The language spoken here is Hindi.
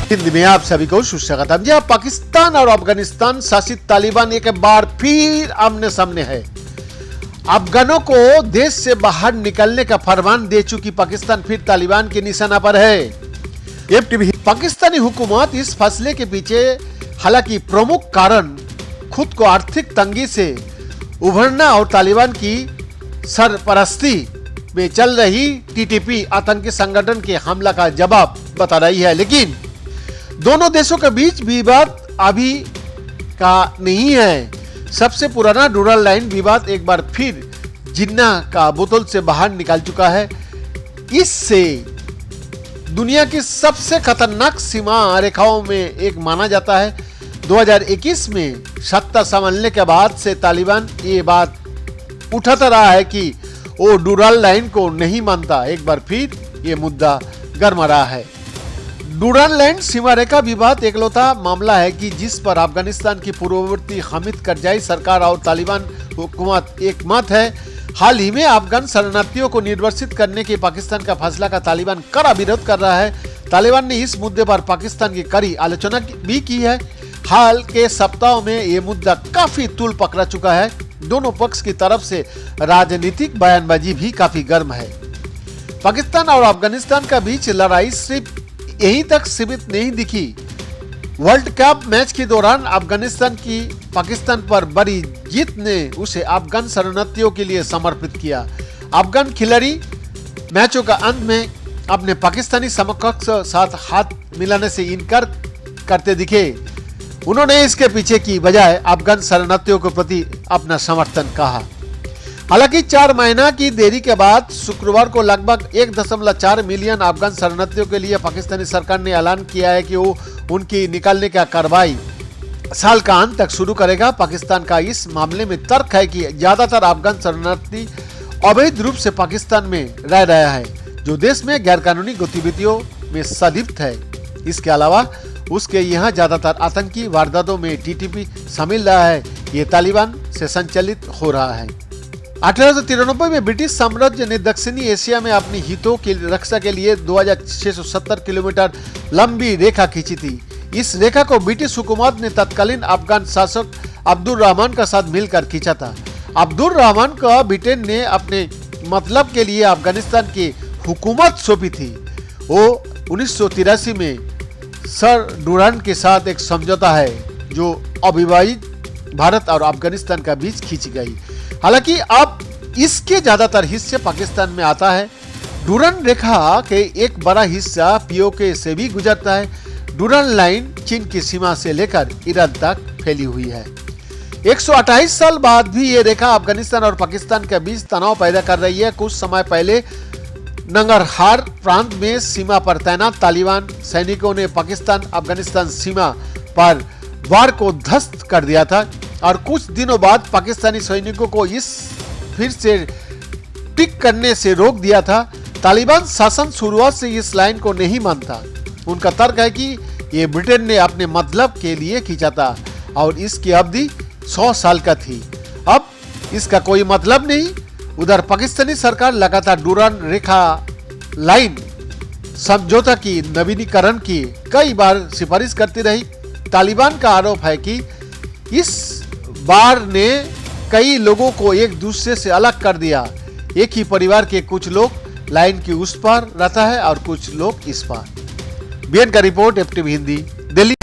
हिंदी में आप सभी को सुस्वागतम। जी, पाकिस्तान और अफगानिस्तान शासित तालिबान एक बार फिर आमने सामने है। अफगानों को देश से बाहर निकलने का फरमान दे चुकी पाकिस्तान फिर तालिबान के निशाना पर है। एफटीवी पाकिस्तानी हुकूमत इस फैसले के पीछे हालांकि प्रमुख कारण खुद को आर्थिक तंगी से उभरना और तालिबान की सरपरस्ती में चल रही टीटीपी आतंकी संगठन के हमला का जवाब बता रही है। लेकिन दोनों देशों के बीच विवाद अभी का नहीं है। सबसे पुराना डुरल लाइन विवाद एक बार फिर जिन्ना का बोतल से बाहर निकल चुका है। इससे दुनिया की सबसे खतरनाक सीमा रेखाओं में एक माना जाता है। 2021 में सत्ता संभालने के बाद से तालिबान ये बात उठाता रहा है कि वो डुरल लाइन को नहीं मानता। एक बार फिर ये मुद्दा गर्मा रहा है। डुरल लाइन सीमा रेखा विवाद एकलौता मामला है कि जिस पर अफगानिस्तान की पूर्ववर्ती हामिद करजाई सरकार और तालिबान हुकूमत एक मत है। हाल ही में अफगान शरणार्थियों को निर्वासित करने के पाकिस्तान का फैसला का तालिबान कड़ा विरोध कर रहा है। तालिबान ने इस मुद्दे पर पाकिस्तान की कड़ी आलोचना भी की है। हाल के सप्ताहों में ये मुद्दा काफी तूल पकड़ा चुका है। दोनों पक्ष की तरफ से राजनीतिक बयानबाजी भी काफी गर्म है। पाकिस्तान और अफगानिस्तान का बीच लड़ाई सिर्फ यहीं तक सीमित नहीं दिखी। वर्ल्ड कप मैच के दौरान अफगानिस्तान की पाकिस्तान पर बड़ी जीत ने उसे अफगान शरणार्थियों के लिए समर्पित किया। अफगान खिलाड़ी मैचों का अंत में अपने पाकिस्तानी समकक्ष साथ हाथ मिलाने से इनकार करते दिखे। उन्होंने इसके पीछे की बजाय अफगान शरणार्थियों के प्रति अपना समर्थन कहा। हालांकि 4 महीना की देरी के बाद शुक्रवार को लगभग 1.4 मिलियन अफगान शरणार्थियों के लिए पाकिस्तानी सरकार ने ऐलान किया है कि वो उनकी निकालने का कार्रवाई साल का अंत तक शुरू करेगा। पाकिस्तान का इस मामले में तर्क है कि ज्यादातर अफगान शरणार्थी अवैध रूप से पाकिस्तान में रह रहा है, जो देश में गैरकानूनी गतिविधियों में संलिप्त है। इसके अलावा उसके यहाँ ज्यादातर आतंकी वारदातों में टीटीपी शामिल रहा है। ये तालिबान से संचालित हो रहा है। 1893 में ब्रिटिश साम्राज्य ने दक्षिणी एशिया में अपनी हितों की रक्षा के लिए 2670 किलोमीटर लंबी रेखा खींची थी। इस रेखा को ब्रिटिश हुकूमत ने तत्कालीन अफगान शासक अब्दुल रहमान का साथ मिलकर खींचा था। अब्दुल रहमान को ब्रिटेन ने अपने मतलब के लिए अफगानिस्तान की हुकूमत सौंपी थी। वो 1983 में सर डुरांड के साथ एक समझौता है जो अविभाजित भारत और अफगानिस्तान का बीच खींची गई। हालांकि अब इसके ज्यादातर हिस्से पाकिस्तान में आता है। डुरन रेखा के एक बड़ा हिस्सा पीओके से भी गुजरता है। डुरन लाइन चीन की सीमा से लेकर ईरान तक फैली हुई है। 128 साल बाद भी ये रेखा अफगानिस्तान और पाकिस्तान के बीच तनाव पैदा कर रही है। कुछ समय पहले नंगरहार प्रांत में सीमा पर तैनात तालिबान सैनिकों ने पाकिस्तान अफगानिस्तान सीमा पर वार को ध्वस्त कर दिया था और कुछ दिनों बाद पाकिस्तानी सैनिकों को इस फिर से टिक करने से रोक दिया था। तालिबान शासन शुरुआत से इस लाइन को नहीं मानता। उनका तर्क है कि ये ब्रिटेन ने अपने मतलब के लिए खींचा था और इसकी अवधि 100 साल का थी। अब इसका कोई मतलब नहीं। उधर पाकिस्तानी सरकार लगातार डुरन रेखा लाइन समझौता की नवीनीकरण की कई बार सिफारिश करती रही। तालिबान का आरोप है कि इस बार ने कई लोगों को एक दूसरे से अलग कर दिया। एक ही परिवार के कुछ लोग लाइन की उस पार रहता है और कुछ लोग इस पार। बीएन का रिपोर्ट, एफटीवी हिंदी, दिल्ली।